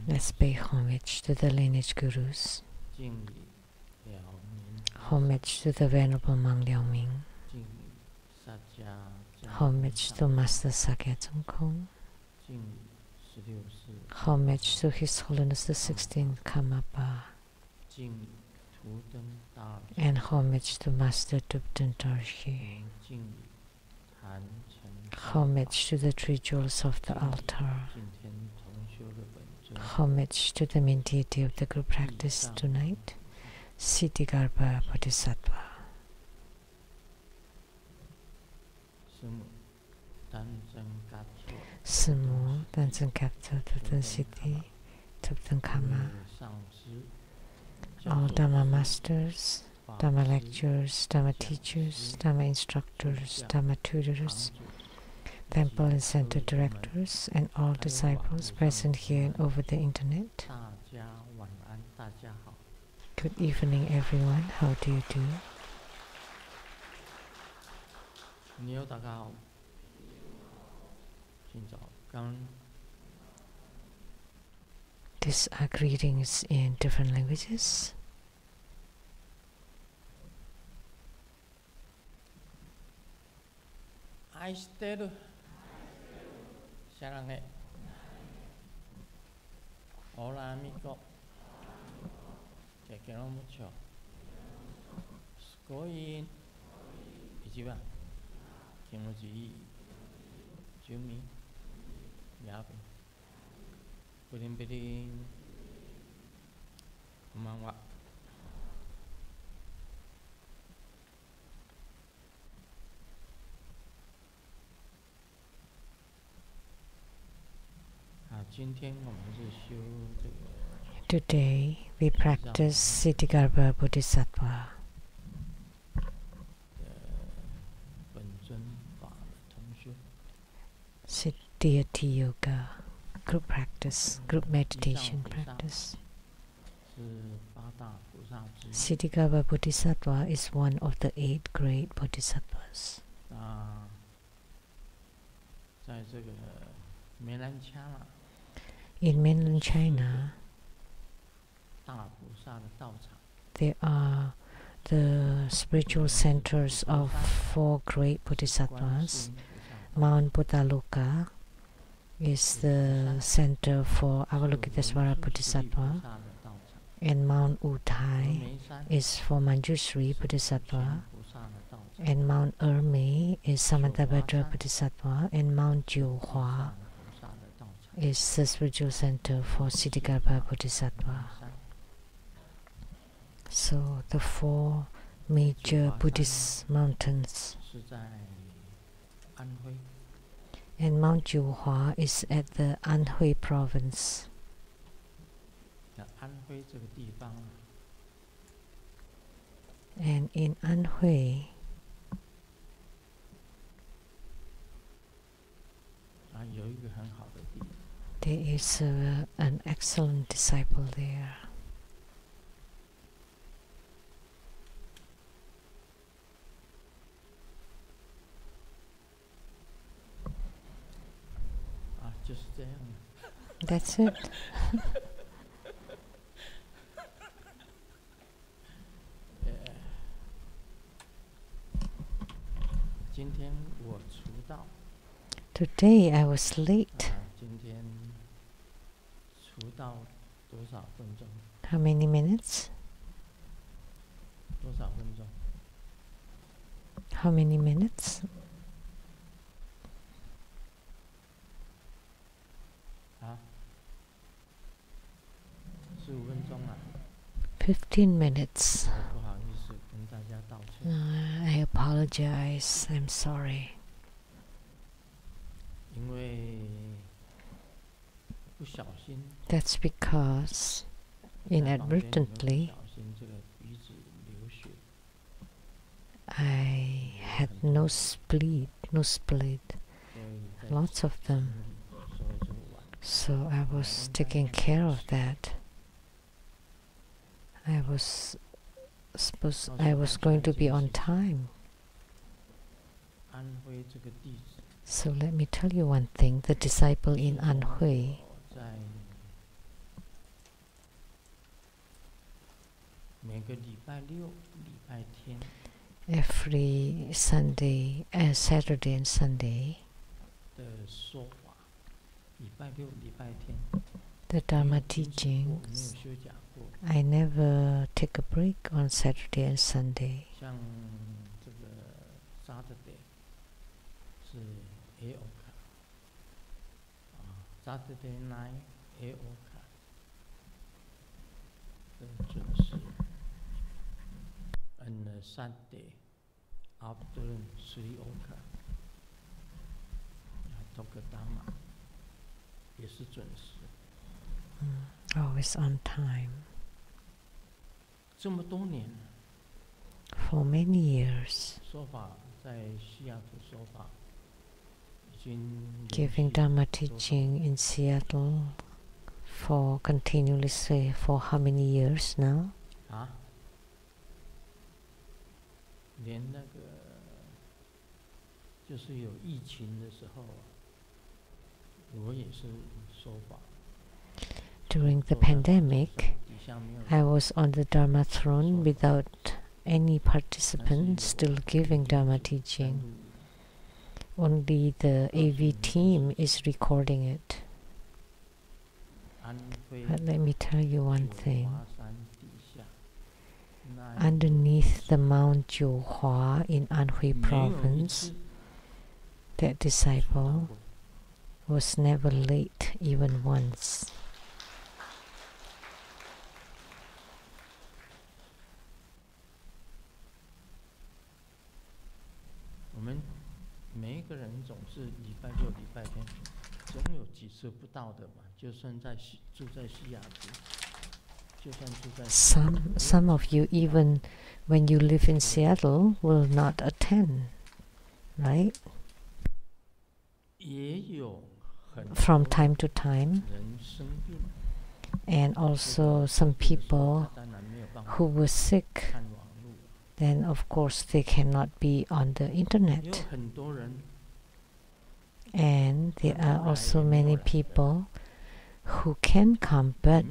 Let's pay homage to the lineage gurus. Homage to the Venerable Monk Liao Ming. Homage to Master Sakya Tsung Kong. Homage to His Holiness the 16th Karmapa. And homage to Master Tupten Dorje. Homage to the three jewels of the altar. Homage to the main deity of the group practice tonight, Siddhigarbha Bodhisattva. Sumu Danzang Kapta Tupten Siddhi Tupten Kama. All Dharma masters, Dharma lecturers, Dharma teachers, Dharma instructors, Dharma tutors, temple and center directors, and all disciples present here and over the internet. Good evening, everyone. How do you do? These are greetings in different languages. 사랑해. Hola amigo. Te quiero mucho. Skoin. 이지와. 김우지. 주미. 야비. 뿌린뿌린. 고마워. Today we practice Siddhigarbha Bodhisattva. Siddhyati Yoga, group practice, group meditation practice. Siddhigarbha Bodhisattva is one of the 8 great bodhisattvas. In mainland China, there are the spiritual centers of 4 great bodhisattvas. Mount Buddhaloka is the center for Avalokitesvara Bodhisattva, and Mount Utai is for Manjushri Bodhisattva, and Mount Ermei is Samantabhadra Bodhisattva, and Mount Jiuhua is the spiritual center for Siddhigarbha Bodhisattva. So the 4 major Buddhist mountains. And Mount Jiuhua is at the Anhui province. And in Anhui, there is an excellent disciple there. That's it. Today I was late. How many minutes? How many minutes? 15 minutes. I apologize. I'm sorry. That's because inadvertently I had nose bleed, lots of them. So I was taking care of that. I was going to be on time. So let me tell you one thing. The disciple in Anhui every Sunday, Saturday and Sunday, the Dharma teachings, I never take a break on Saturday and Sunday. Saturday night 8 o'clock 准时 and Sunday afternoon 3 o'clock talk Dharma 也是准时 always on time. 这么多年 For many years, 说法在西雅图说法 giving Dharma teaching in Seattle for continuously for how many years now? 连那个就是有疫情的时候，我也是说法。During the pandemic, I was on the Dharma throne without any participants, still giving Dharma teaching. Only the AV team is recording it. But let me tell you one thing. Underneath the Mount Jiuhua in Anhui province, that disciple was never late even once. Some of you, even when you live in Seattle, will not attend, right? From time to time. And also some people who were sick, then of course they cannot be on the internet. And there are also many people who can come but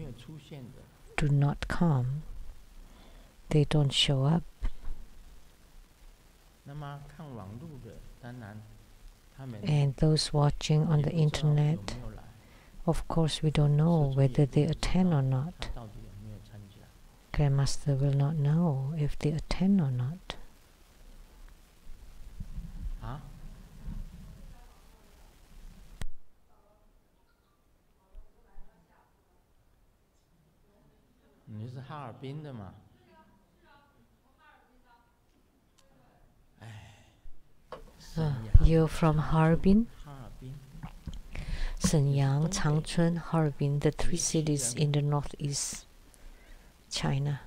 do not come. They don't show up. And those watching on the internet, of course we don't know whether they attend or not. Grandmaster will not know if they attend or not. You're from Harbin? Shenyang, Changchun, Harbin, the three cities in the northeast China,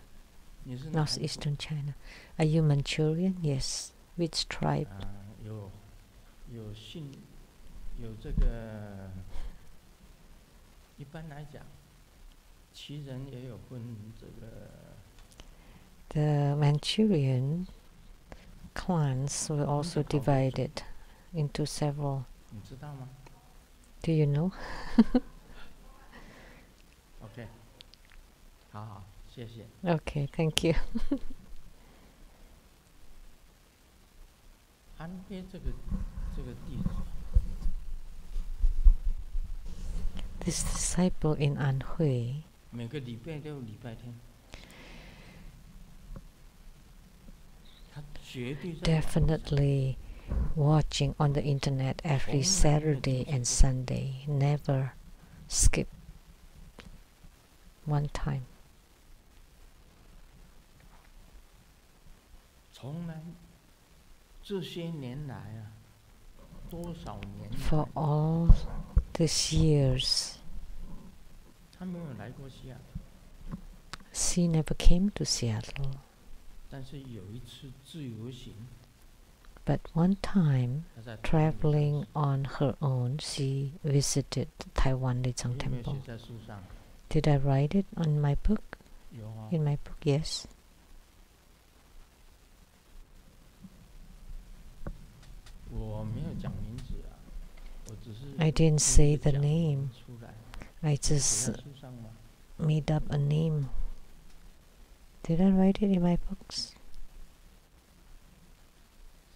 northeastern China. Are you Manchurian? Yes. Which tribe? The Manchurian clans were also divided into several. Do you know? Okay, thank you. This disciple in Anhui definitely watching on the internet every Saturday and Sunday, never skip one time. For all these years, she never came to Seattle. But one time, traveling on her own, she visited Taiwan Lichang Temple. Did I write it on my book? In my book, yes. I didn't say the name. I just made up a name. Did I write it in my books?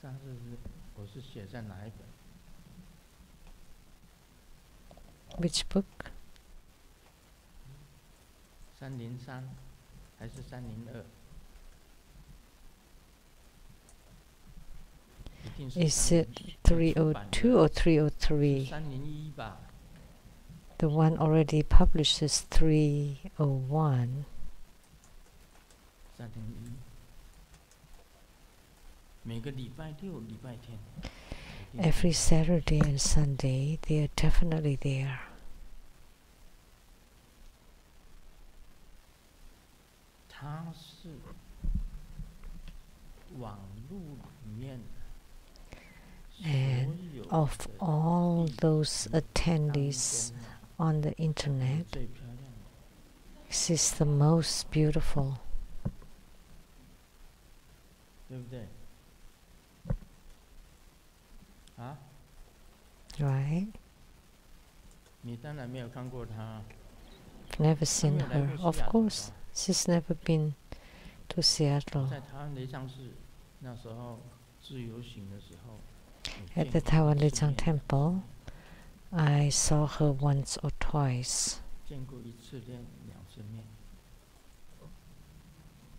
上次我是写在哪一本？ Which book? 303还是302？ Is it 302 or 303? 301吧。 The one already published is 301. 301。每个礼拜六、礼拜天。 Every Saturday and Sunday, they are definitely there. 它是网络里面 And of all those attendees on the internet, 最漂亮的。 she's the most beautiful. 对不对？啊？ Right? 你当然没有看过她。 Never seen her. Of course, she's never been to Seattle. 在台湾雷藏寺那时候自由行的时候。 At the Taiwan Lichang Temple, I saw her once or twice. 见过1次面、2次面。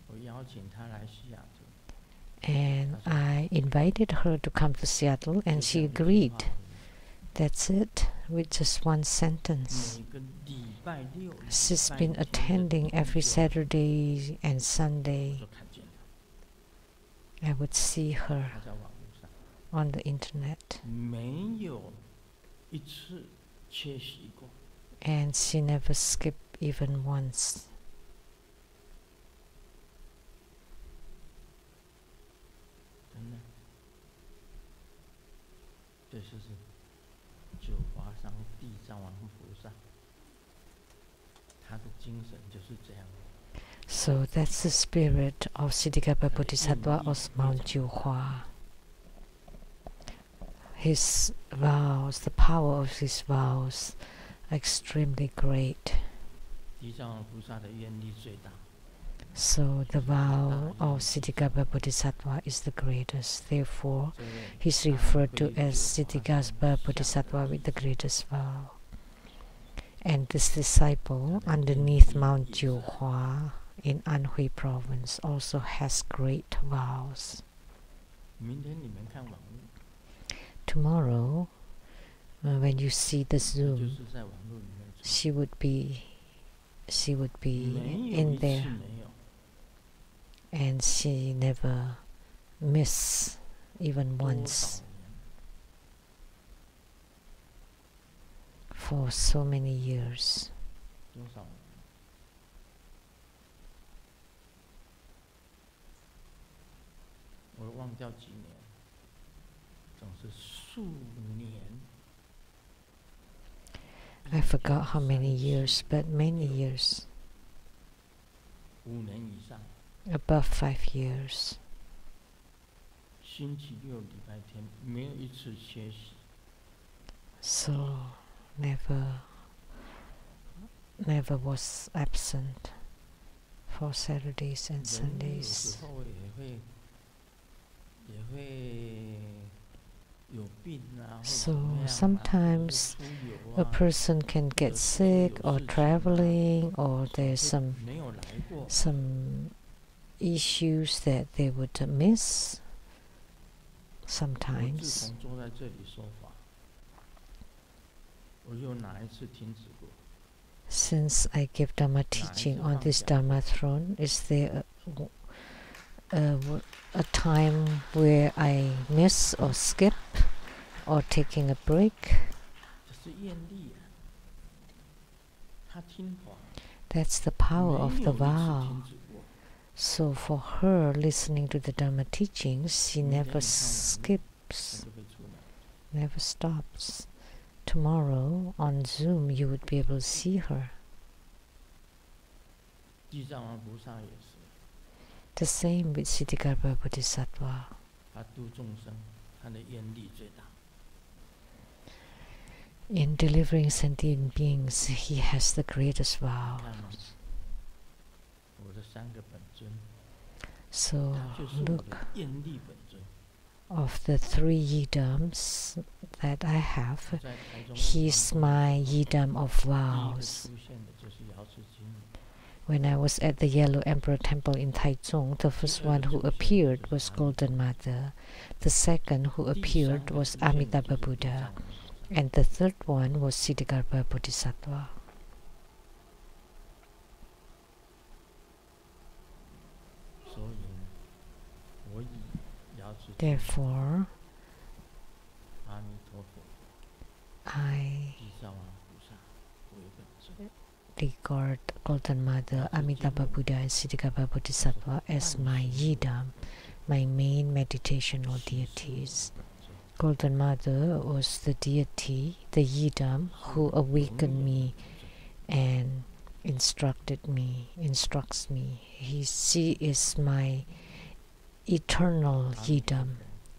我邀请她来西雅图。 And I invited her to come to Seattle, and she agreed. That's it, with just one sentence. 每个礼拜六。 She's been attending every Saturday and Sunday. 就看见了。 I would see her 她在网络上。 on the internet. 没有1次缺席过。 And she never skipped even once. 真的。这就是九华山地藏王菩萨，他的精神就是这样。 So that's the spirit of Siddhikapa Bodhisattva of Mount Jiuhua. His vows, the power of his vows, are extremely great. 地藏王菩萨的愿力最大。 So the vow of Siddhikapa Bodhisattva is the greatest. Therefore, he's referred to as Siddhikapa Bodhisattva with the greatest vow. And this disciple underneath Mount Jiuhua in Anhui province also has great vows. 明天你们看网络， Tomorrow, when you see the 就 Zoom, 是在网络里面做。 she would be 没有 in 一次 there, 没有。 and she never miss even 多少 once 年？ for so many years. 多少年？我忘掉几年，总是数年。 I forgot how many years, but many years, 5年以上。 above 5 years. 星期六、礼拜天没有1次缺席。 So never was absent for Saturdays and 人有 Sundays. 时候也会有病啊，或者 So 怎么样啊， sometimes 或者是出游 A 啊， person can get sick or traveling, or there's 会 some 没有来过。 issues that they would miss 我自 sometimes. 从坐在这里说法，我有哪一次停止过？ Since I give Dhamma teaching on this Dhamma throne, is there a time where I miss or skip or taking a break? 这是愿力啊，他听话， That's the power 没 of 有 the 一次 vow. 停止过。 So for her, listening to the Dhamma teachings, she 明天 never 你看我 skips, 他就会出来。 never stops. Tomorrow on Zoom, you would be able to see her. 地藏王菩萨也是， The same with Siddhikapa Bodhisattva. 他度众生，他的愿力最大。 In delivering sentient beings, he has the greatest vow. 看吗？我的 So 他就是我 look, 的厌力本尊。 of the 3 yidams that I have, 在台中 he's my yidam of 第一个 vows. 出现的就是瑶池金女， When I was at the Yellow Emperor Temple in Taichung, the first one who appeared was Golden Mother. The second who 第三 appeared 个 was 出现的就是 Amitabha 地藏 Buddha, 王菩萨。 and the third one was Siddhikarbha Bodhisattva. 所以呢，我以瑶池金女 Therefore, 阿弥陀佛 I 地藏王菩萨为本尊。 regard Golden Mother, Amitabha Buddha, and Siddhikarbha Bodhisattva as my yidam, my main meditational deities. Golden Mother was the deity, the yidam, who awakened me and instructs me. She is my eternal yidam,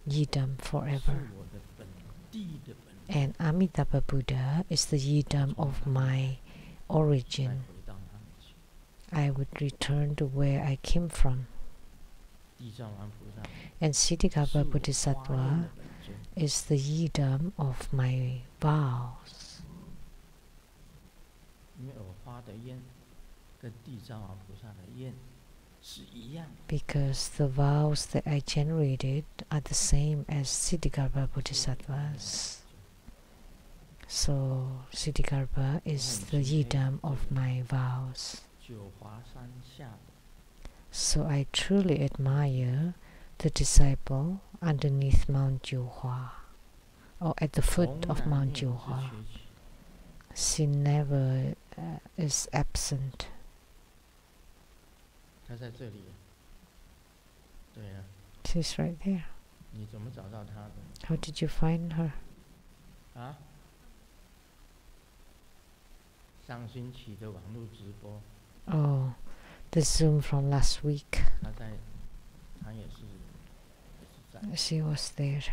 yidam 是 forever. 我的本地的本尊。 And Amitabha Buddha is the yidam of my 再 origin. 回到哪里去？ I would return to where I came from. 地藏王菩萨 And 是 Siddhikarbha 我发愿 Bodhisattva 的本尊。 is the yidam of my vows. 因为我发的愿跟地藏王菩萨的愿是一样的。 Because the vows that I generated are the same as Siddhikarbha Bodhisattva's. So Siddhikarbha is the yidam of my vows. 九华山下的 So I truly admire the disciple underneath Mount Jiuhua, or at the foot of 从 Mount 来没有是 Jiuhua. 缺席。 She never is absent. 他在这里。对啊， She's right there. 你怎么找到他的？ How did you find her? 啊？上星期的网络直播， Oh, the Zoom from last week. 他也是在。 She was there.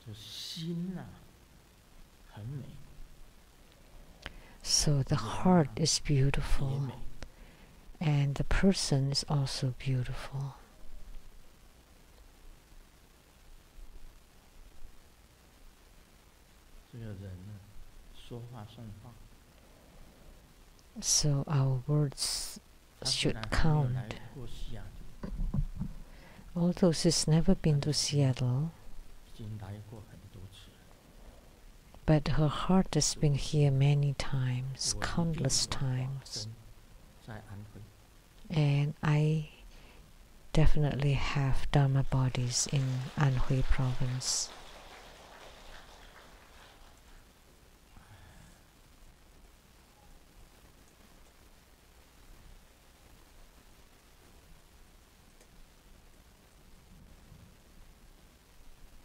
就心啊，很美， So the heart is 也 beautiful, 美。 and the person is also beautiful. 这个人呢，说话算话。 So our words 他虽 should 然还没有 count. 来过西雅图， Although she's never been to Seattle, 已经来过很多次了。 but her heart has been here many times, 我一定 countless 有法 times. 身在安徽。 And I definitely have Dharma bodies in Anhui province.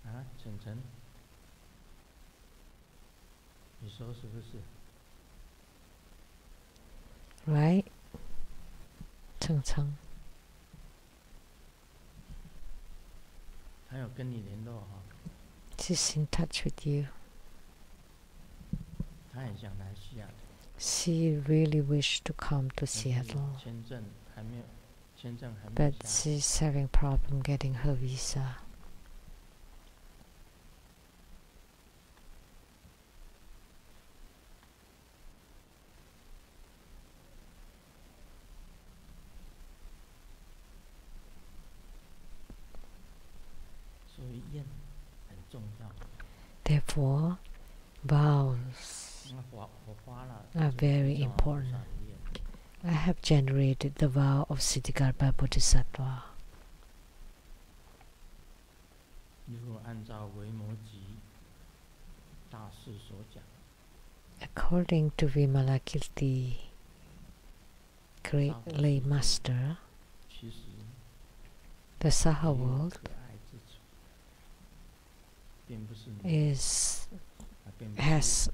啊，晨晨，你说是不是？ Right? Cheng Cheng. 他有跟你联络哈？ She's in touch with you. 他很想来西雅图， She really wished to come to 但是 Seattle, 签证还没有 but 下来。 she's having problem getting her visa. 所以愿很重要。 Therefore, vows 我花了 are very 地藏王菩萨 important. 的愿， I have generated the vow of Siddhikarbha Bodhisattva. 如果按照维摩诘大师所讲， According to Vimalakirti, great lay master, 其实 the 也 Saha 有 world 可爱之处，并不是你 is 并不 has 是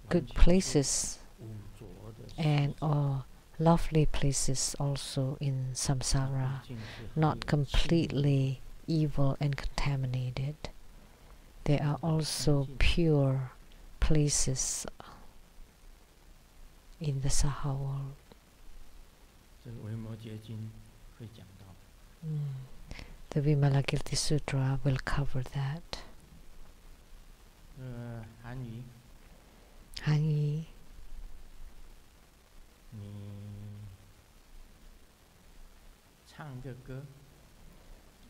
good 完全是 places 污浊的 and 世界， or lovely places also in 它 samsara, 毕竟是很 not 有清 completely evil and contaminated. There are also pure places in the Saha world. The Vimalakirti Sutra will cover that. Han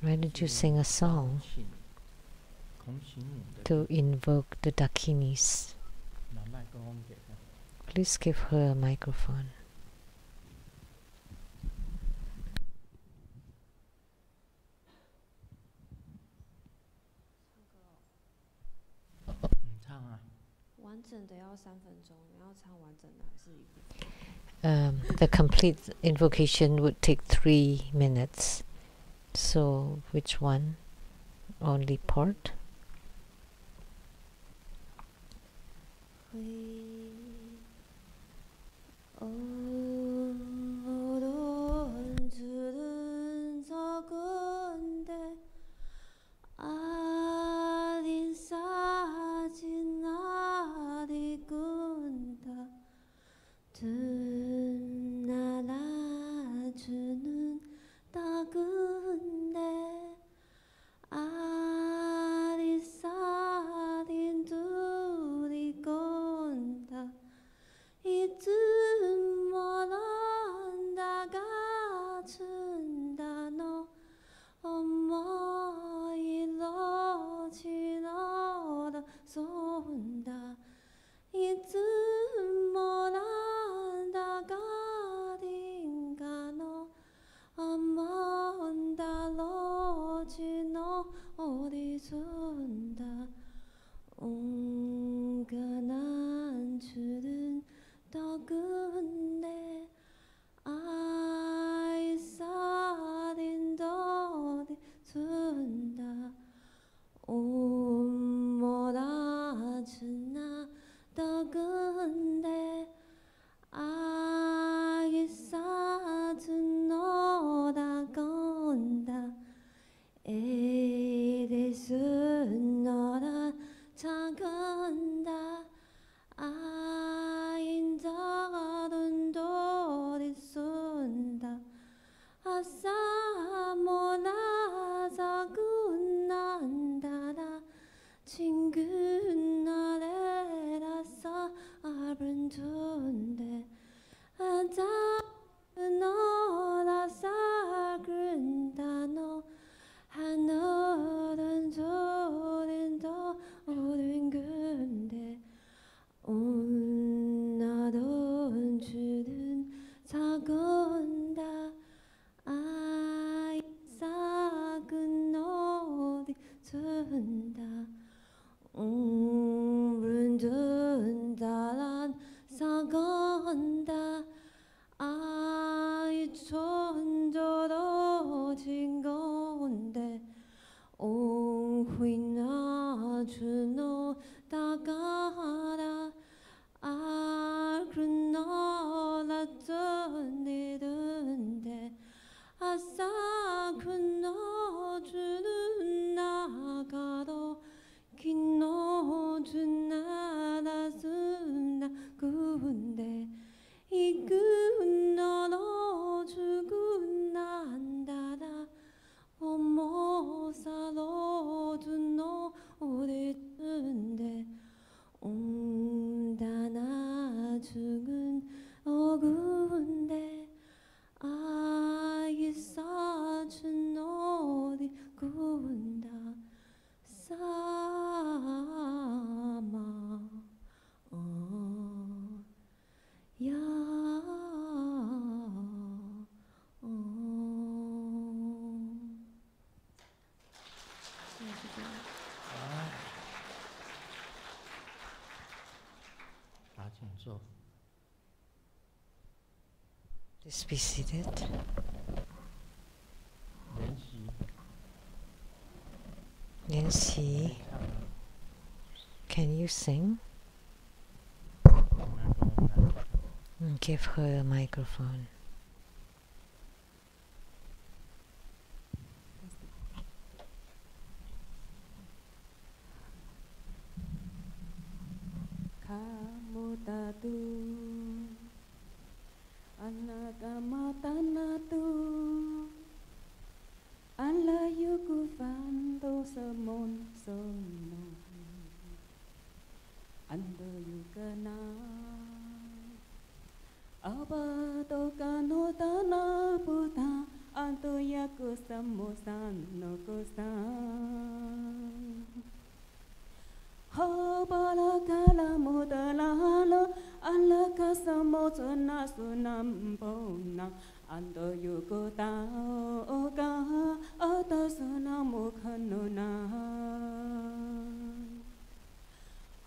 why don't you sing a song to invoke the Dakinis? Please give her a microphone. The complete invocation would take 3 minutes. So, which one? Only part? Please be seated. Yanxi, can you sing? Give her a microphone. tatu anagamatana alayuku fanto samon sono ando yukana abato kano tana puta anto yaku samosan no kosan habala kala modalala alaka samotona sunampona ando yuko taoka ata sunamukhanona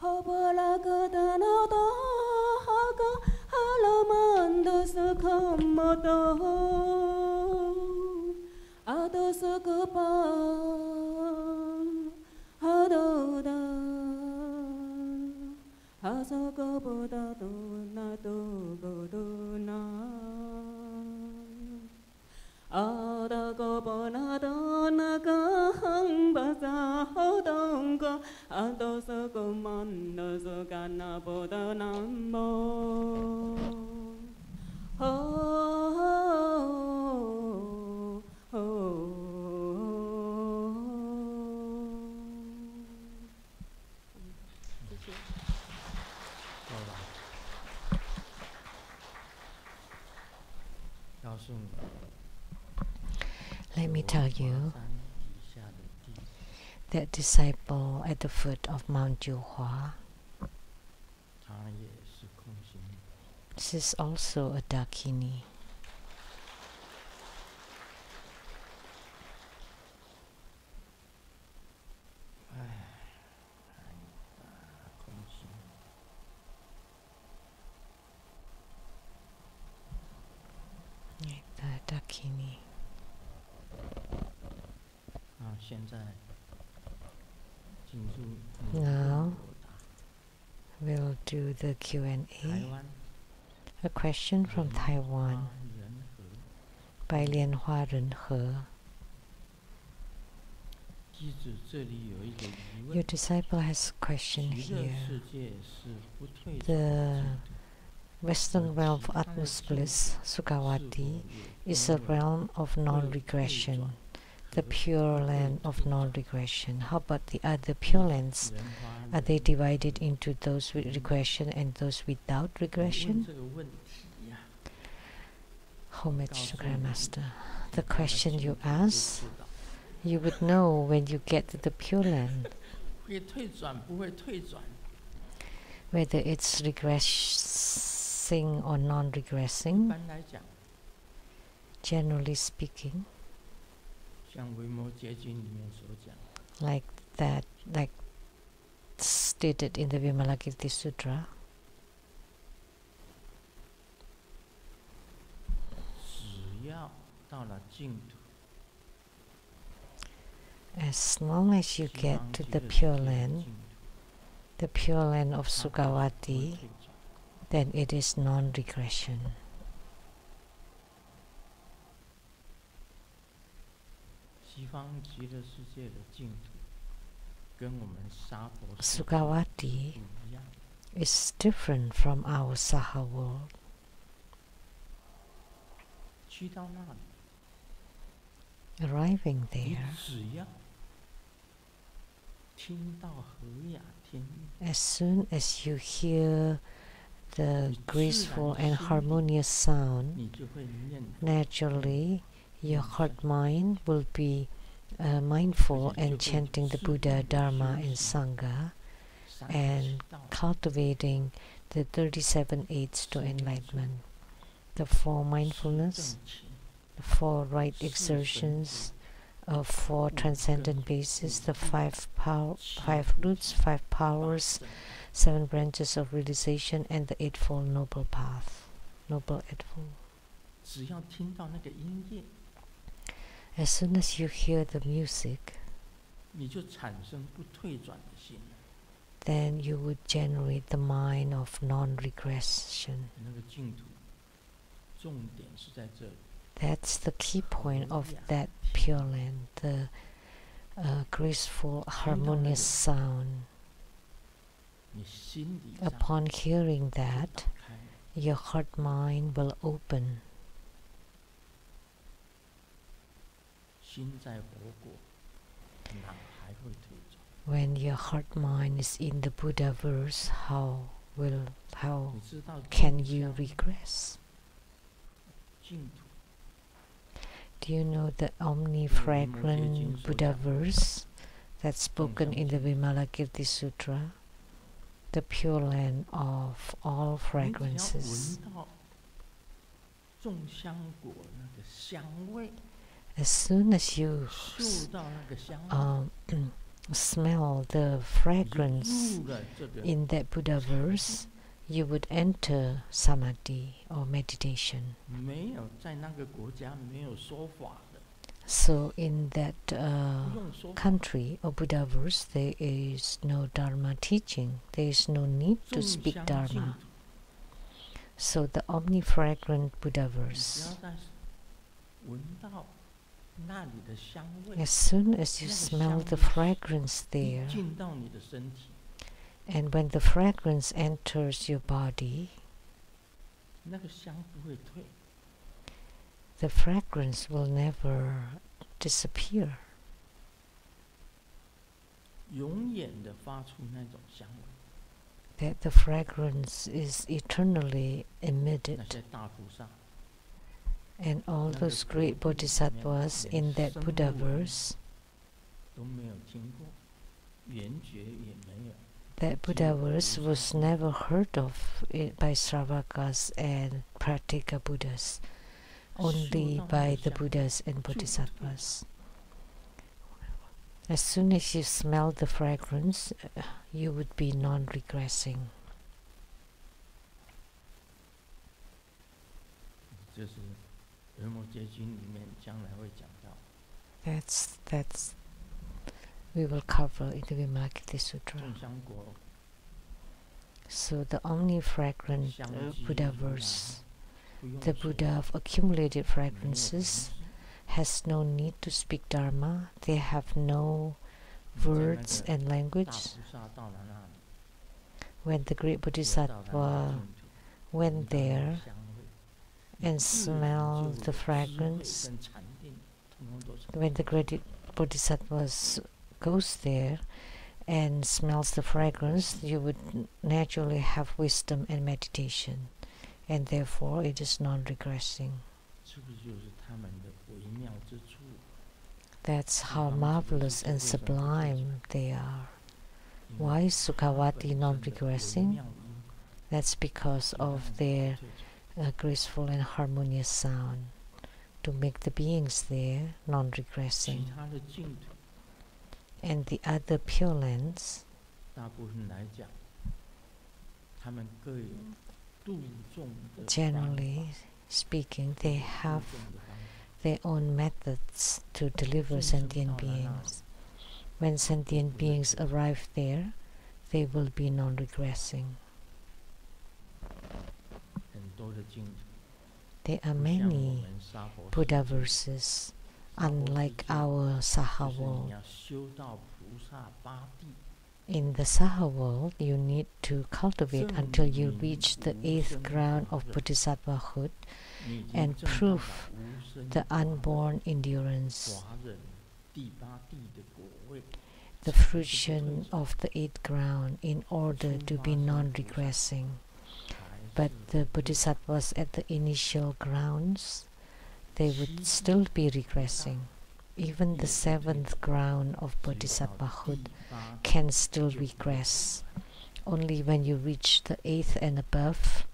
habala kadana tahaka halamando sukhamoto ado sukupa adoda asoko boda dona dogodona adago bona dona kahang basa hodongo adosoko manda sokana boda nammo ho ho Let me tell you, that disciple at the foot of Mount Juhua, this is also a Dakini. The Dakini. Now we'll do the Q&A. A question from Taiwan by Lian Hua Ren He. Your disciple has a question here. The Western realm of utmost bliss, Sukhavati, is a realm of non-regression, the pure land of non-regression. How about the other pure lands? Are they divided into those with regression and those without regression? Homage to Grandmaster. The question you ask, you would know when you get to the Pure Land whether it's regressing or non-regressing. Generally speaking, like stated in the Vimalakirti Sutra, as long as you get to the Pure Land of Sukhavati, then it is non-regression. Sukhavati is different from our Saha world. Arriving there, as soon as you hear the graceful and harmonious sound, naturally your heart mind will be mindful and chanting the Buddha, Dharma and Sangha and cultivating the 37 aids to enlightenment, the 4 mindfulness, the 4 right exertions, 4 transcendent bases, the 5 roots, 5 powers, 7 branches of realization, and the Eightfold Noble Path, Noble Eightfold. As soon as you hear the music, then you would generate the mind of non-regression. That's the key point of that Pure Land, the graceful, harmonious sound. Upon hearing that, your heart mind will open. When your heart mind is in the Buddha verse, how can you regress? Do you know the omni-fragrant Buddha verse that's spoken in the Vimalakirti Sutra? The pure land of all fragrances. As soon as you smell the fragrance in that Buddha verse, you would enter samadhi or meditation. So in that country or Buddha verse, there is no Dharma teaching. There is no need to speak Dharma. So the omni-fragrant Buddha verse. As soon as you smell the fragrance there, and when the fragrance enters your body, the fragrance will never disappear. That the fragrance is eternally emitted. And all those great bodhisattvas in that Buddha verse, that Buddha verse was never heard of by Sravakas and Pratika Buddhas, only by the Buddhas and Bodhisattvas. As soon as you smell the fragrance, you would be non-regressing. That's we will cover in the Vimalakirti Sutra. So the omni-fragrant Buddha verse, the Buddha of accumulated fragrances, has no need to speak Dharma. They have no words and language. When the great Bodhisattva went there and smelled the fragrance, when the great Bodhisattva goes there and smells the fragrance, you would naturally have wisdom and meditation, and therefore it is non-regressing. That's how marvelous and sublime they are. Why is Sukhavati non-regressing? That's because of their graceful and harmonious sound, to make the beings there non-regressing. And the other Pure Lands, generally speaking, they have their own methods to deliver sentient beings. When sentient beings arrive there, they will be non-regressing. There are many Buddha verses, unlike our Saha world. In the Saha world, you need to cultivate until you reach the 8th ground of Bodhisattvahood and prove the unborn endurance, the fruition of the 8th ground, in order to be non-regressing. But the Bodhisattvas at the initial grounds, they would still be regressing. Even the 7th ground of Bodhisattvahood can still regress. Only when you reach the 8th and above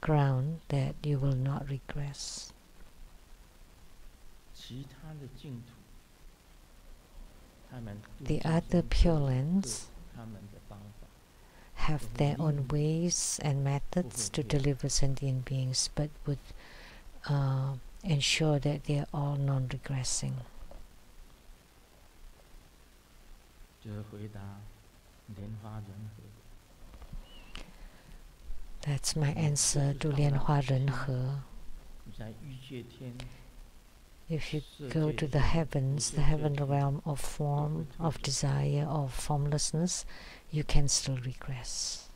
ground that you will not regress. The other Pure Lands have their own ways and methods to deliver sentient beings, but would ensure that they are all non-regressing. That's my answer to Lianhua Renhe. If you go to the heavens, the heavenly realm of form, of desire, of formlessness, you can still regress.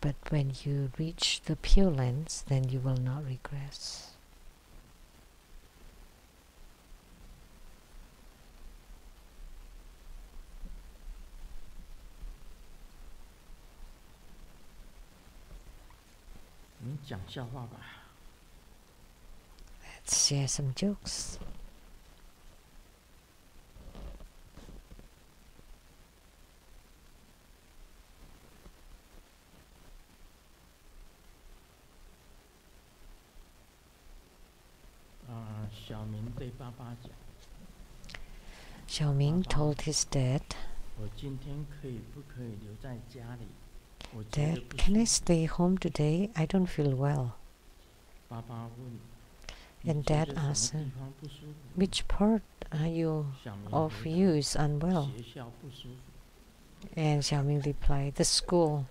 But when you reach the Pure Lands, then you will not regress. Let's share some jokes. Xiaoming told his dad, "Dad, can I stay home today? I don't feel well." And Dad asked him, "Which part of you is unwell?" And Xiaoming replied, "The school."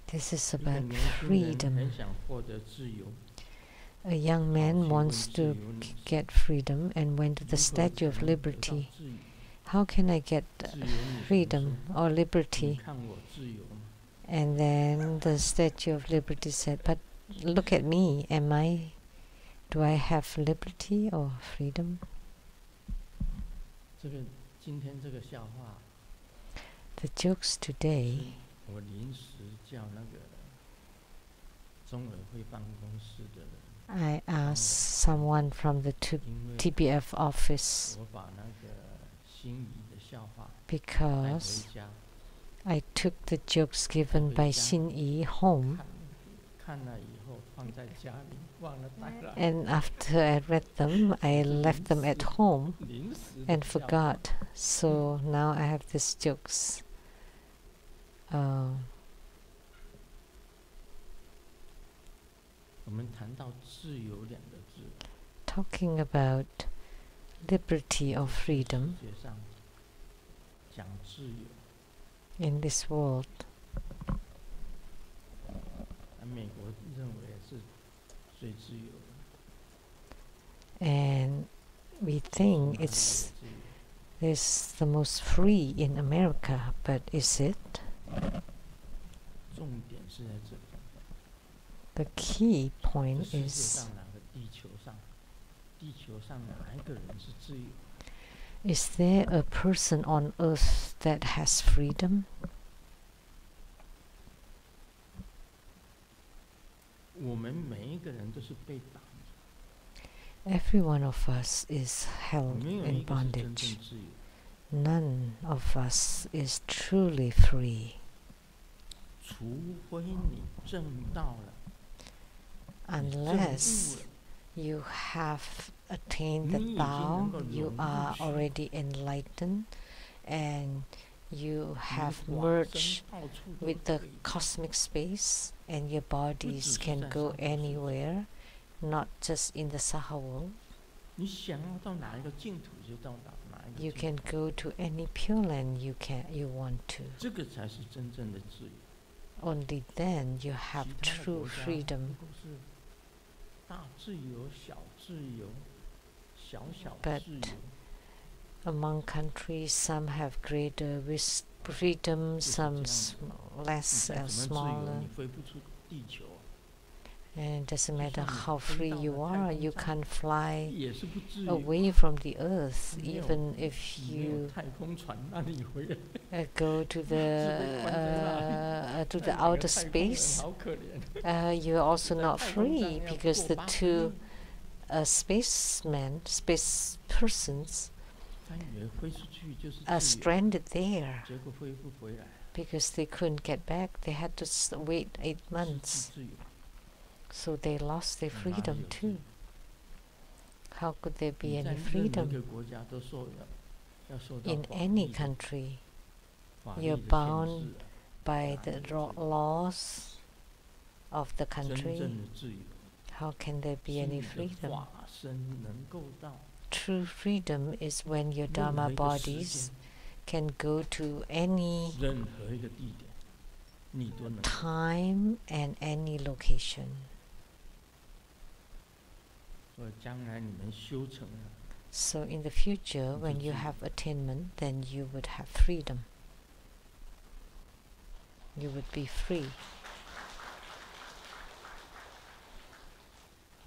This is about freedom. A young man wants to get freedom and went to the Statue of Liberty. How can I get freedom or liberty? And then the Statue of Liberty said, "But look at me. Do I have liberty or freedom?" The jokes today, I asked someone from the TPF office because I took the jokes given by Xin Yi home, and after I read them, I left them at home and forgot. So now I have these jokes. Talking about liberty or freedom in this world. And we think it's the most free in America, but is it? The key point is there a person on earth that has freedom? Every one of us is held in bondage. None of us is truly free. Unless you have attained the Tao, you are already enlightened and you have merged with the cosmic space, and your bodies can go anywhere, not just in the Saha world. You can go to any Pure Land you want to. Only then you have true freedom. But among countries, some have greater freedom, some less or smaller. And it doesn't matter how free you are, you can't fly away from the earth, even if you go to the outer space. You're also not free, because the two space persons are stranded there because they couldn't get back. They had to wait 8 months. So they lost their freedom too. How could there be any freedom? In any country, you're bound by the laws of the 真正 country, 的自由 how can there be 是 any 你的 freedom? 法身能够到 True freedom is when your 任何 Dharma 一个时 bodies 间 can go to any 任何一个地点，你都能够。 time and any location. 所以将来你们修成了， So in the future, when you have attainment, then you would have freedom. You would be free.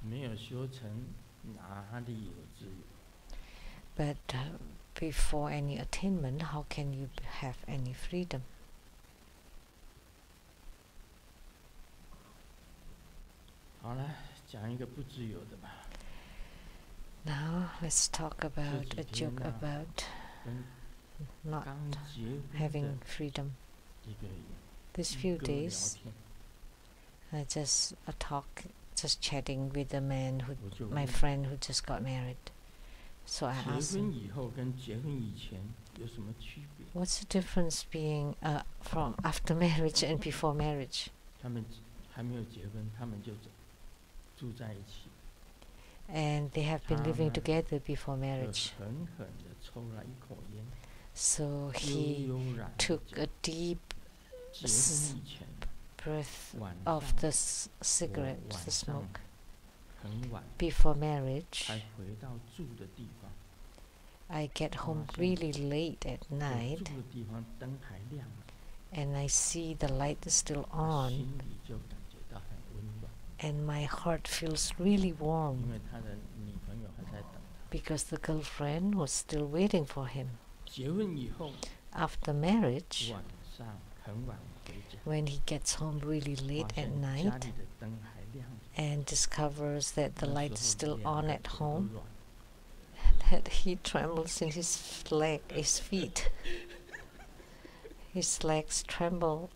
没有修成，哪里有自由？ But before any attainment, how can you have any freedom? 好了，讲一个不自由的吧。 Now let's talk about a joke about 跟 not 刚结婚 having 的 freedom. 一个 These 一 few 个聊 days, 天， just a talk, just chatting with a man who, 我就 my 问 friend who just got married. So I 结 asked 婚 him, 以后跟结婚以前有什么区别？ what's the difference being from after marriage and before marriage? 他们还没有结婚，他们就住在一起， And they have been living together before 就 marriage. 狠狠地抽了一口烟， So 悠 he 悠然地 took 讲 a deep 结婚以前 breath 晚 of 上 the cigarette, 晚 the 上 smoke. 很晚 Before marriage, 才回到住的地方， I get home 发现 really late at 我 night 住的地方灯还亮了， and I see the light is still 我 on 心里就感觉到很温暖， and my heart feels really 因 warm 为他的女朋友还在等他。 because the girlfriend was still waiting for him. 结婚以后 After marriage, 晚上很晚回家， when he gets home really 发 late at 现家 night 里的灯还亮着， and discovers that the 那 light 时 is 候 still 两 on 个 at 手都 home, 软 that he trembles in his feet. His legs tremble.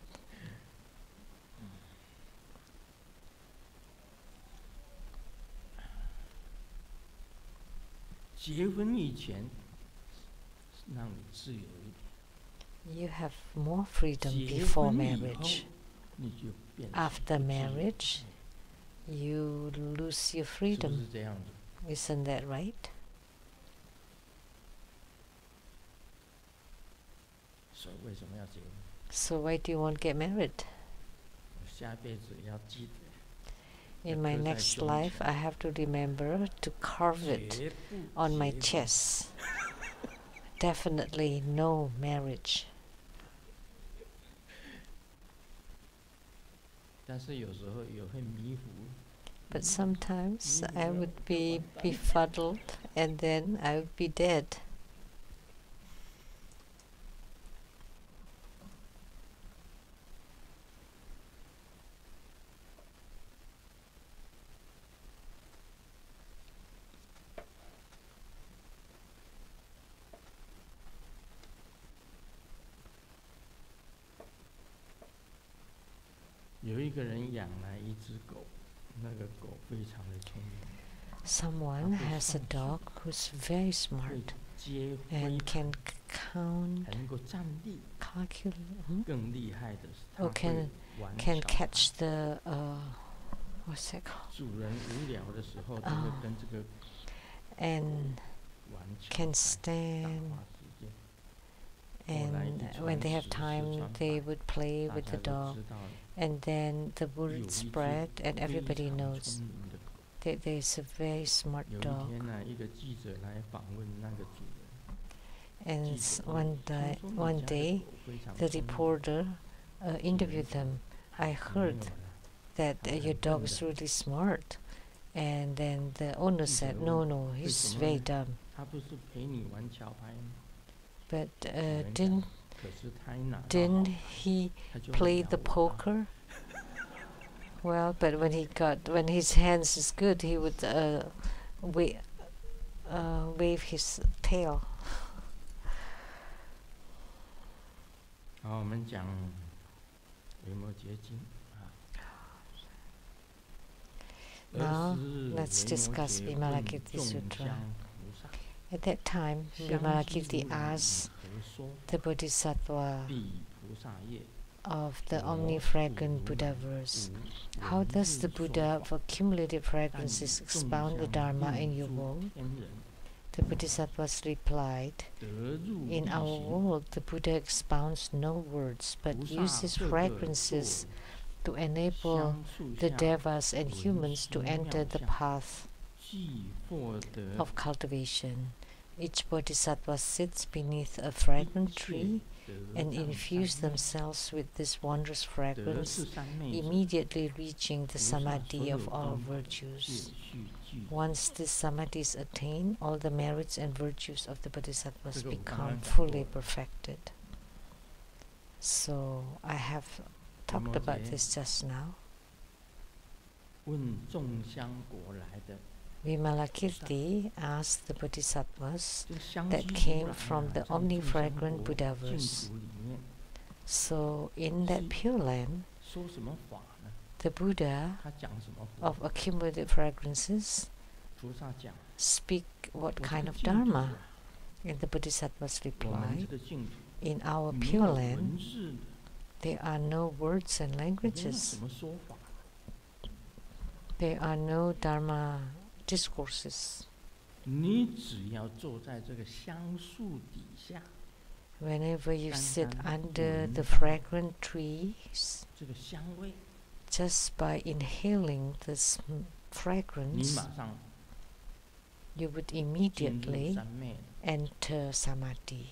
结婚以前让你自由一点， You have more freedom 结 before 婚以后 marriage. 你就变成 After 不自由 marriage, you lose your 是不 freedom. 是这样子？ Isn't that right? 所以为什么要结婚？ So why do you want to get married? 我下辈子要记得 In my next life, I have to remember to carve it 绝不 on my 结婚 chest. Definitely no marriage. 但是有时候也会迷糊， But sometimes I would be befuddled and then I would be dead. 有一个人养了一只狗，那个狗非常的聪明， Someone has a dog who's very 会 smart 接挥 and 盘， can count, 还能够站立。 calculate, 更厉害的是，它 Oh, 会 can 玩 can 小 catch the what's that called? 主人无聊的时候，就会跟这个 And 玩巧 can 牌，打 stand 发时间。 and when they have time they would play 大 with 家 the 都 dog 知道了， and then the 有 word 一只 spread and 非 everybody 常 knows 聪明的狗。 that there's a very smart 有一 dog. 天呢，一个记者来访问那个主人， And 记者 one 问 day, 听说 one 你家的 day 狗非常 the 聪明 reporter interviewed them. I 没 heard 有了 that your dog is really smart. And then the owner said, no, no, he's very dumb. 他不是陪你玩桥牌吗？ But 有人讲 didn't 可是他一拿到 didn't 好牌 he 他就会 play 咬 the 我啊 poker? Well, but when his hands is good, he would wave his tail. 好，我们讲维摩诘经啊。 Now, 尔 let's 时 discuss 维摩诘问 Vimalakirti 众 Sutra. 香菩萨 At that time, 相继 Vimalakirti 如来以 asked 何说？ the Bodhisattva, 彼菩萨业， of the omnifragrant Buddha verse. How does the Buddha of accumulated fragrances expound the Dharma in your world? The Bodhisattvas replied, in our world the Buddha expounds no words but uses fragrances to enable the devas and humans to enter the path of cultivation. Each bodhisattva sits beneath a fragrant tree and infuse themselves with this wondrous fragrance, immediately reaching the samadhi of all virtues. Once this samadhi is attained, all the merits and virtues of the bodhisattvas become fully perfected. So I have talked about this just now. Vimalakirti asked the bodhisattvas that came from the omnifragrant Buddha verse. So in that Pure Land, the Buddha of accumulated fragrances speak what kind of Dharma? And the bodhisattvas replied, in our Pure Land, there are no words and languages. There are no Dharma discourses. Whenever you sit under the fragrant trees, just by inhaling this fragrance, you would immediately enter samadhi.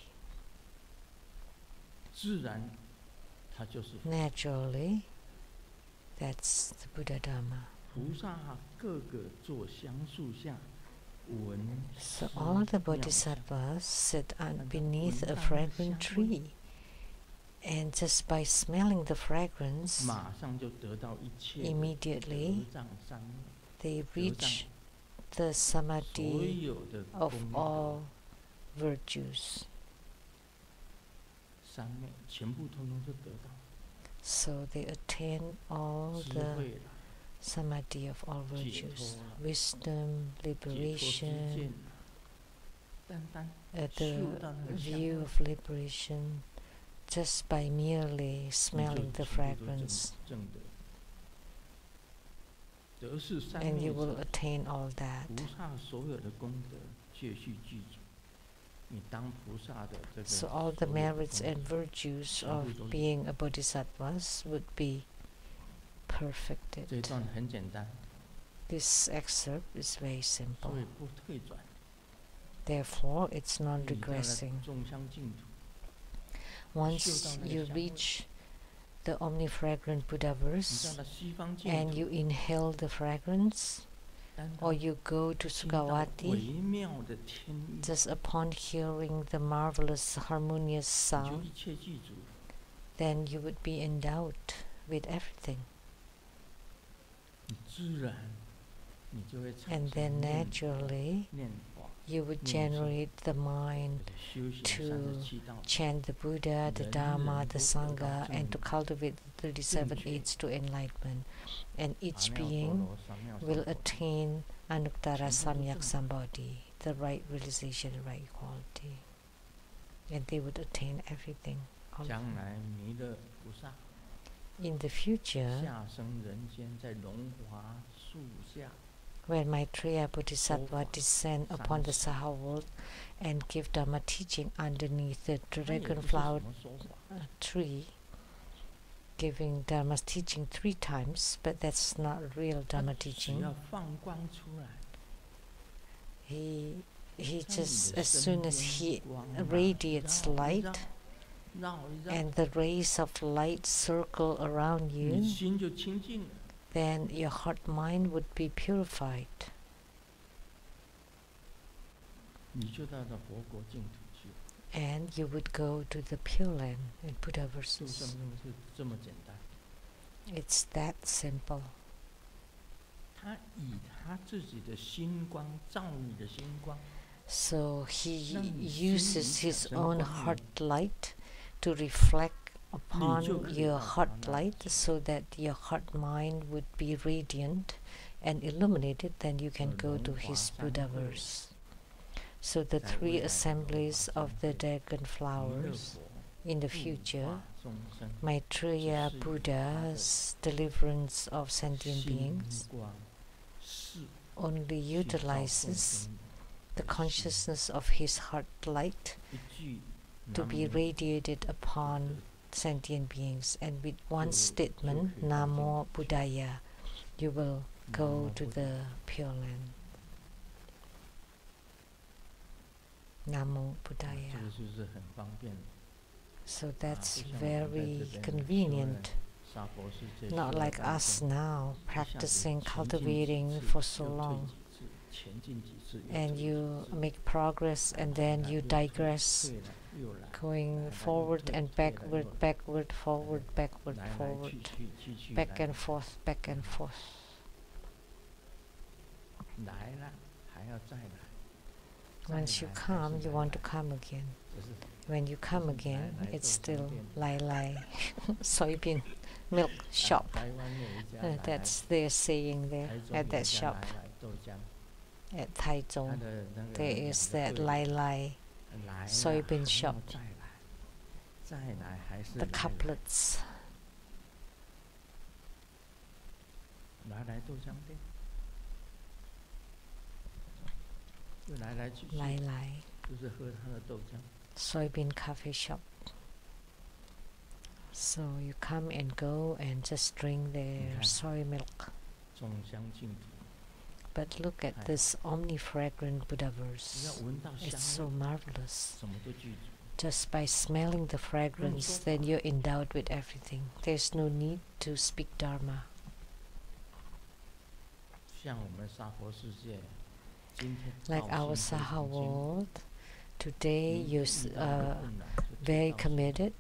Naturally, that's the Buddha Dharma. So all the bodhisattvas sit beneath a fragrant tree, and just by smelling the fragrance, immediately they reach the samadhi of all virtues. So they attain all the samadhi of all virtues, wisdom, liberation, the view of liberation, just by merely smelling the fragrance. And you will attain all that. So all the merits and virtues of being a bodhisattva would be perfected. This excerpt is very simple. Therefore, it's non-regressing. Once you reach the omnifragrant Buddha verse and you inhale the fragrance, or you go to Sukhavati, just upon hearing the marvelous harmonious sound, then you would be endowed with everything. And then naturally, you would generate the mind to chant the Buddha, the Dharma, the Sangha, and to cultivate the 37 aids to enlightenment. And each being will attain Anuttara Samyak Sambodhi, the right realization, the right equality. And they would attain everything. In the future, when Maitreya Bodhisattva descend upon the Saha world and give Dharma teaching underneath the dragon flower tree, giving Dharma's teaching 3 times, but that's not real Dharma teaching. He just, as soon as he radiates light, and the rays of light circle around you, then your heart mind would be purified. And you would go to the Pure Land in Buddha verses. It's that simple. So he uses his own heart light to reflect upon your heart light, so that your heart mind would be radiant and illuminated. Then you can go to his Buddha verse. So the 3 assemblies of the dragon flowers in the future, Maitreya Buddha's deliverance of sentient beings only utilizes the consciousness of his heart light to be radiated upon sentient beings, and with one statement, Namo Buddhaya, you will go to the Pure Land. Namo Buddhaya. So that's very convenient. Not like us now, practicing, cultivating for so long. And you make progress and then you digress, going forward and backward, backward, forward, backward, forward, back and forth, back and forth. Once you come, you want to come again. When you come again, it's still lai soybean milk shop. That's their saying there at that shop. At Taichung, there is that lai soybean shop. The couplets. Lai soybean coffee shop. So you come and go and just drink their soy milk. But look at this omnifragrant Buddha verse. It's so marvelous. Just by smelling the fragrance, then you're endowed with everything. There's no need to speak Dharma. Like our Saha world, today you're very committed,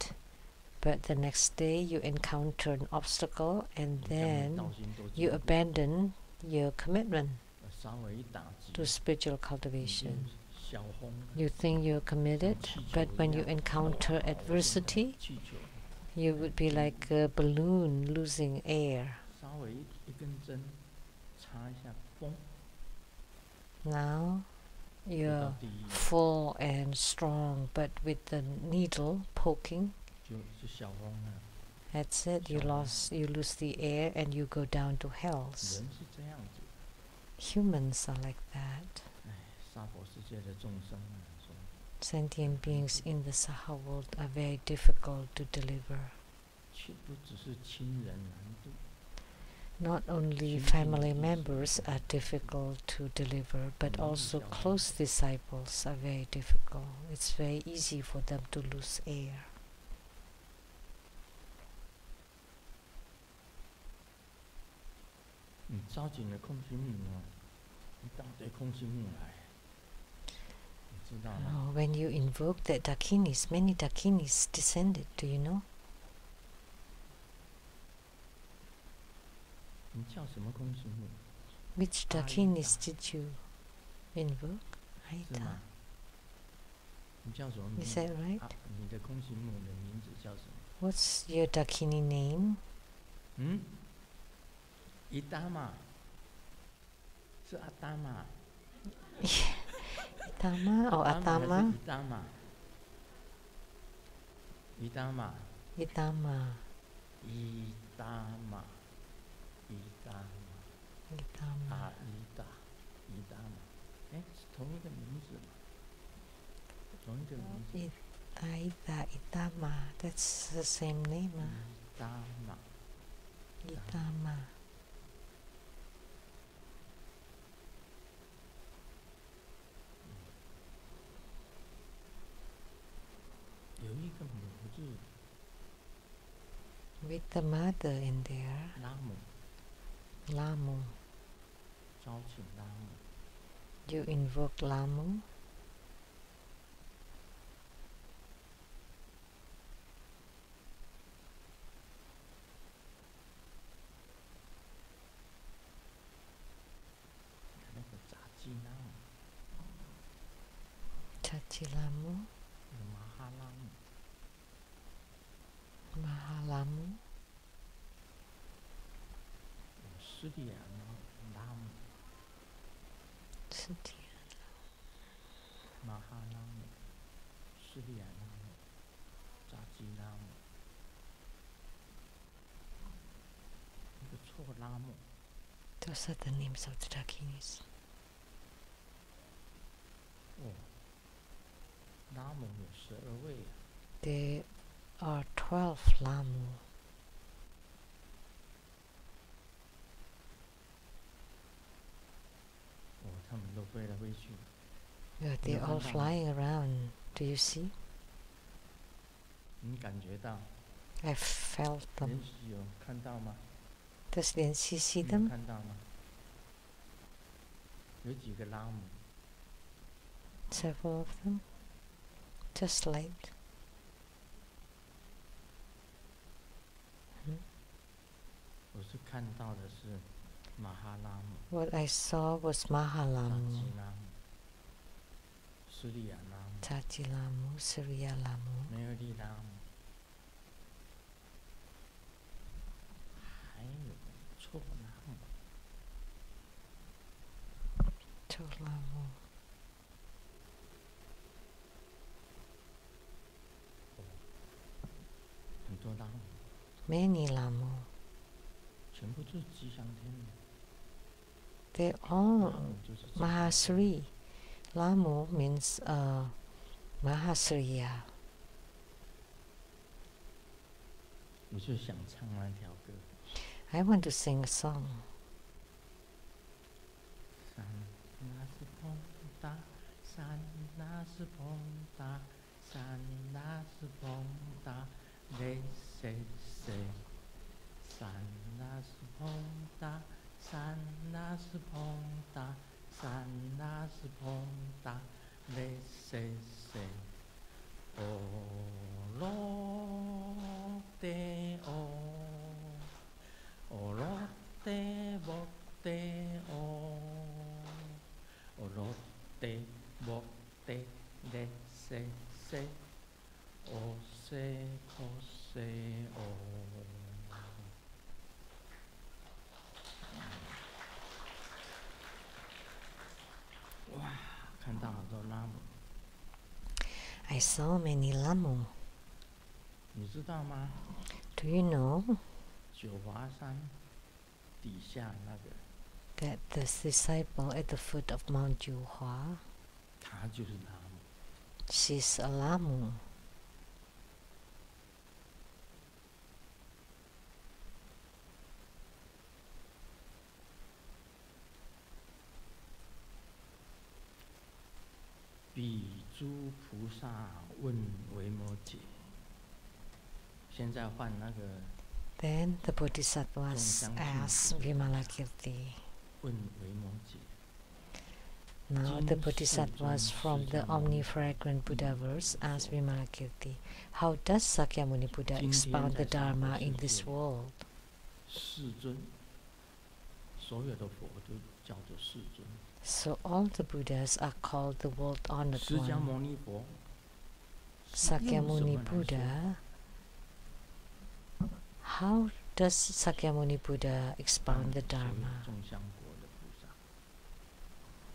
but the next day you encounter an obstacle and then you abandon your commitment to spiritual cultivation. You think you're committed, but when you encounter adversity, you would be like a balloon losing air. Now you're full and strong, but with the needle poking, that's it, you lose the air and you go down to hell. Humans are like that. Sentient beings in the Saha world are very difficult to deliver. Not only family members are difficult to deliver, but also close disciples are very difficult. It's very easy for them to lose air. When you invoke the Dakinis, many Dakinis descended, do you know? Which Dakinis did you invoke? Aida. Is that right? What's your Dakini name? Idama. Atama. Itama or Atama? Idama. Idama. Itama. Idama. Itama. Idama. 是同一个名字嘛？同一个名字。Itama. That's the same name. Idama. Itama. With the mother in there. Lamu. You invoke Lamu. Chachilamu. Mahalamu. 基拉姆，那个错拉姆。 Those are the names of the Dakinis. 哦，拉姆有12位啊。 There are 12 Lamu. 哦，他们都飞来飞去。 Yeah, they're all flying around. Do you see? 你感觉到？ I felt them. 连续有看到吗？ Does Lianxi see 你有 them? 看到吗？有几个拉姆？ Several of them. Just light. 我是看到的是马哈拉姆、 What I saw was 达 Mahalamu, 吉拉姆、斯利亚拉姆、 Tajilamu, Suryalamu, 梅尔利拉姆，还有错拉姆。 Tolamu. 很多拉姆， Many Lamu. 全部就是吉祥天女。 They're 拉 all 姆就是吉祥天女 Mahasri. Lamu means Mahasriya. 我就想唱那条歌。 I want to sing a song. 山那是蓬达，山那是蓬达，山那是蓬达，嘞谁谁。山那是蓬达，山那是蓬达，山那是蓬达，嘞谁谁。哦罗得哦，哦罗得莫得哦，哦罗得莫得嘞谁谁，哦谁可谁哦。 哇，看到好多拉姆， I saw many Lamu. 你知道吗？ Do you know 九华山底下那个， that the disciple at the foot of Mount Juhua, 他就是拉姆。 she's a Lamu. 比诸菩萨问维摩诘。现在换那个 Then the Bodhisattvas asked Vimalakirti. 问维摩诘。 Now the Bodhisattvas from the omnifragrant Buddhaverse asked Vimalakirti, how does Sakyamuni Buddha expound the Dharma in this world? 世尊，所有的佛都叫做世尊。 So all the Buddhas are called the world-honored 释迦 one. 牟尼佛， Sakyamuni Buddha. How does Sakyamuni Buddha expound the Dharma? 众相国的菩萨，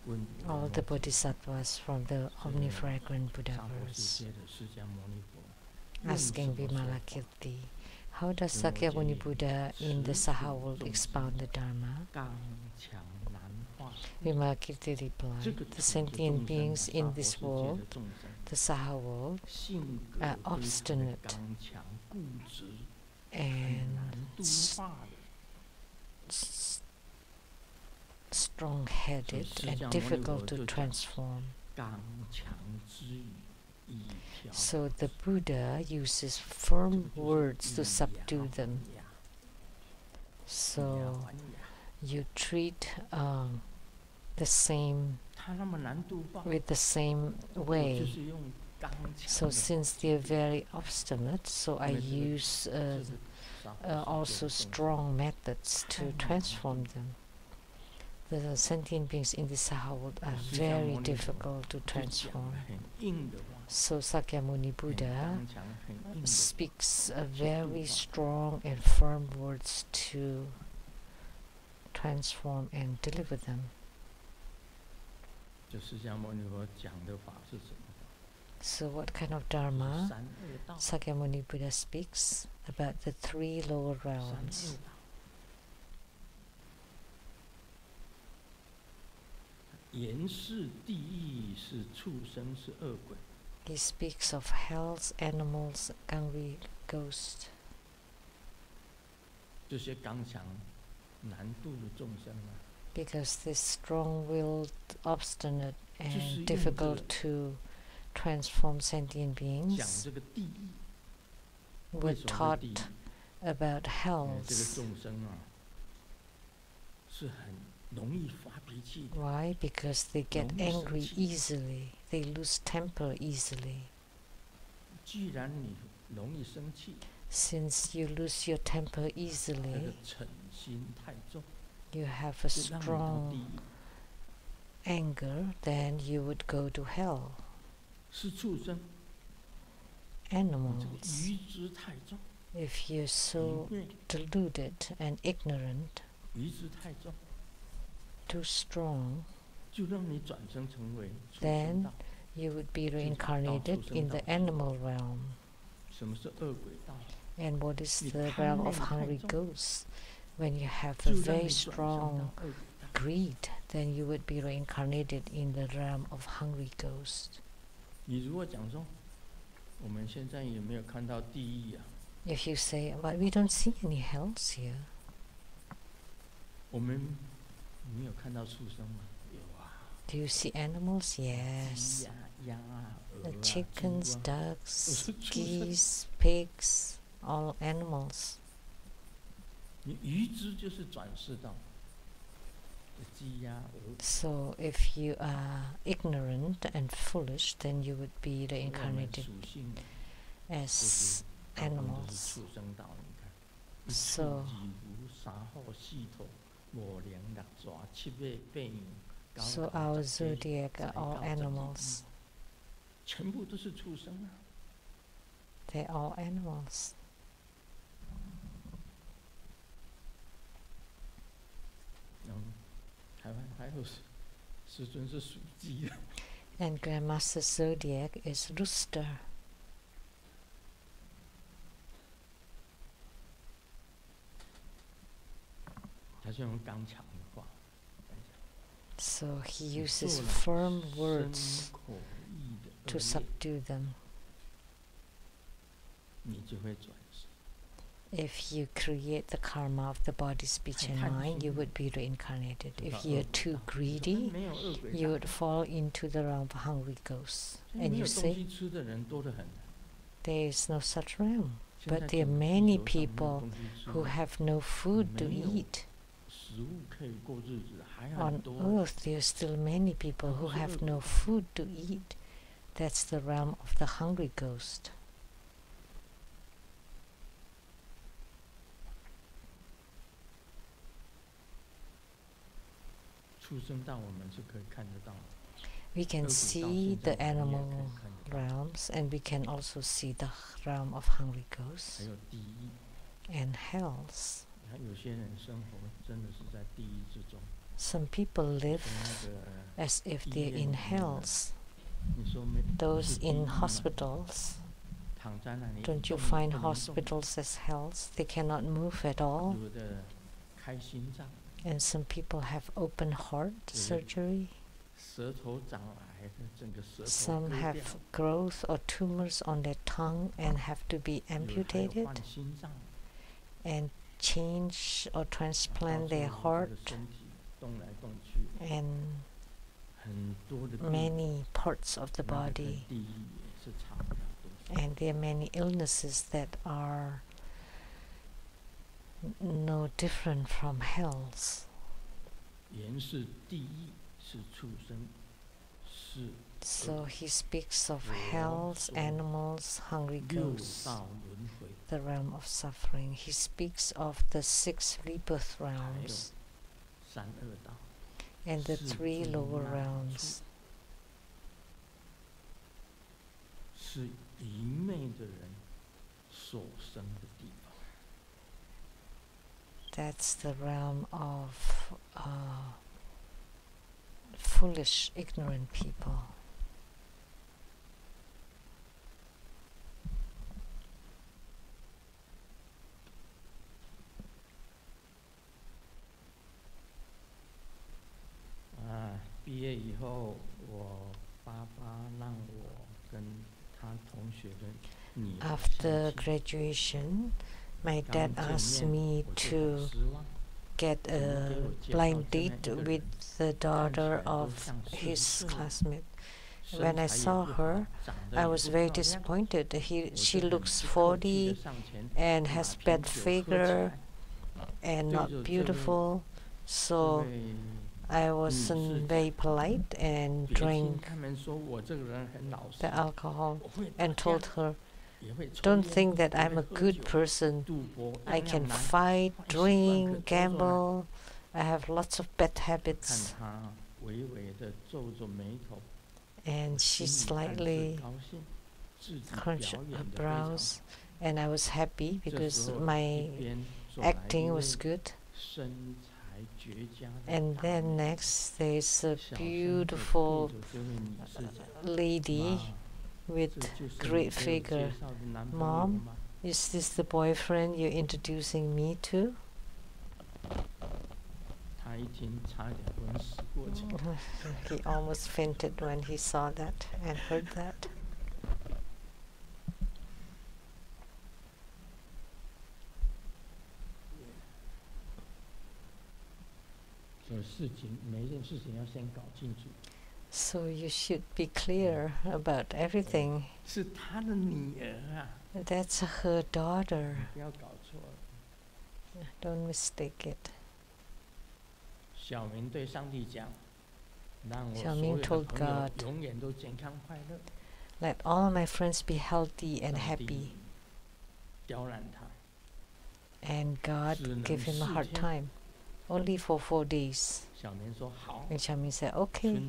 问 All the Bodhisattvas from the omnifragrant 娑婆世 Buddhaverse 界的释迦牟尼佛， asking 论什么说法 Vimalakirti, how does Sakyamuni Buddha in the Saha world expound the Dharma? 刚强难化。 Vimalakirti replied, the sentient beings in this world, the Saha world, 性格 are 非常的 obstinate 刚强固执，很 and 难度化的。 strong-headed and difficult to transform. 刚强之语，以调 So the Buddha uses firm words to subdue them. So you treat the same 他那么难度化， with the same 就 way. 是用刚强 So 的 since they're very obstinate, so I use 就是娑婆世界的 also 众生 strong methods to transform them. The sentient beings in the Saha world are very difficult to 就讲 transform. 很硬的话， So Sakyamuni 很 Buddha 刚强很硬的 speaks very strong and firm words to transform and deliver them. 就释迦牟尼佛讲的法是什么法？ So what kind of dharma 三恶道， Sakyamuni Buddha speaks about the 3 lower 三 realms. 恶道。言是地狱，是畜生，是恶鬼。 He speaks of hells, animals, hungry ghost. 这些刚强难度的众生啊， Because this strong-willed, obstinate, 就是 and 用 difficult 这 to transform sentient 讲 beings 这个地狱， were 为什么 taught 会地狱？ about 这个 hells. 众生啊，是很容易发脾气的。 Why? Because they get 容易生 angry 气。 easily. They lose temper easily. 既然你容易生气， Since you lose your temper 那个 easily, 嗔心太重， you have a 就让你到地 strong 狱。 anger, then you would go to hell. 是畜生，你这个 Animals, 愚痴太重， if you're 愚 so 昧， deluded and ignorant, 愚痴太重， too strong, 就让你转生成为畜 Then 生道。 you would be reincarnated in the animal realm. 什么是恶鬼道？ And what is You the can't realm of make hungry it. ghosts? When you have 就 a 让 very 你转生 strong 到恶鬼道。 greed, then you would be reincarnated in the realm of hungry ghosts. 你如果讲说，我们现在有没有看到地狱啊？ If you say, but we don't see any hells here. 我们没有看到畜生吗？有啊， Do you see animals? 鸡 Yes. 呀、鸭啊、鹅 The 啊、 chickens, 猪啊， ducks, 都是畜生。 geese, pigs, all animals. 你愚痴就是转世到鸡鸭鹅， So if you are ignorant and foolish, then you would be 我们 reincarnated 属性就 as 是大部分都是 animals. 畜生道。你看，一 So 兔二牛三虎四兔五羊六蛇七马八羊九 So 狗 our 十鸡 zodiac 十 are all 狗十二 animals. 全部都是畜生啊！ They're all animals. 然后台湾还有师尊是属鸡的， And Grandmaster Zodiac is rooster. 他是用刚强的话。 So he 你 uses 做了 firm 身 words 口意的 to 恶业， subdue them. 你就会转世。 If you create the karma of the body, speech, and mind, you would be reincarnated. If you're too 那 greedy, 没有恶鬼 you 道 would fall into the realm of hungry ghosts. 现在 And 没 you 有东 say 西吃的人多得很。 there is no such realm. 现在 But there are 整个地 many 球上没有 people 东西吃 who have no food to 没有 eat. 食物可以过日子，还很 On 多。 earth, there are still many people who 不是 have 恶鬼 no 道。 food to eat. That's the realm of the hungry ghost. 畜生道我们是可以看得到的， We 恶 can 鬼道 see 现在 the 我们也可以 animal 看得到， realms, and we can also see the realm of hungry 还 ghosts 有地狱。 and hells. 你看有些人生活真的是在地狱之中， Some people 跟 live 那个 as if they're in hells. 你说没 Those 是地 in 狱吗 After graduation, my dad asked me to get a blind date with the daughter of his classmate. When I saw her, I was very disappointed. She looks 40 and has bad figure and not beautiful, so I wasn't very polite and drank the alcohol and told her, don't think that I'm a good person. I can fight, drink, gamble. I have lots of bad habits. And she slightly crunched her brows, and I was happy because my acting was good. And then next there's a beautiful lady with great figure. Mom, is this the boyfriend you're introducing me to? He almost fainted when he saw that and heard that. So you should be clear about everything. That's her daughter. Don't mistake it. Xiaoming told God, let all my friends be healthy and happy. And God gave him a hard time, only for 4 days. And Xiaoming said, okay.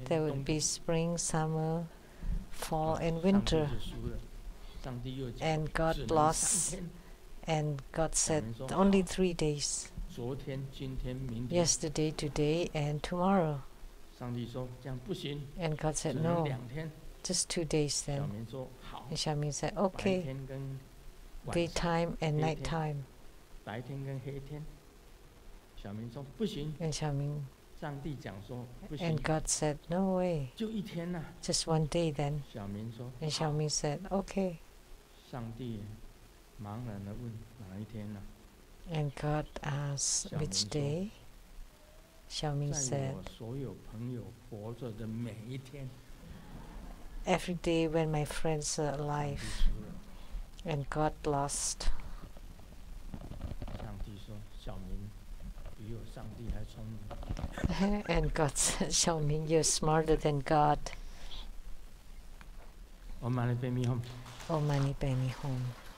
There would be spring, summer, fall, and winter. And God lost, and God said, only 3 days. Yesterday, today, and tomorrow. And God said, no, just 2 days then. And Xiaoming said, okay, daytime and nighttime. And Xiaoming, and God said, no way, just 1 day then. And Xiaoming said, okay. And God asked which day. Xiaoming said, every day when my friends are alive. And God lost. And God said, Xiaoming, you're smarter than God. Om Mani Padme Hum.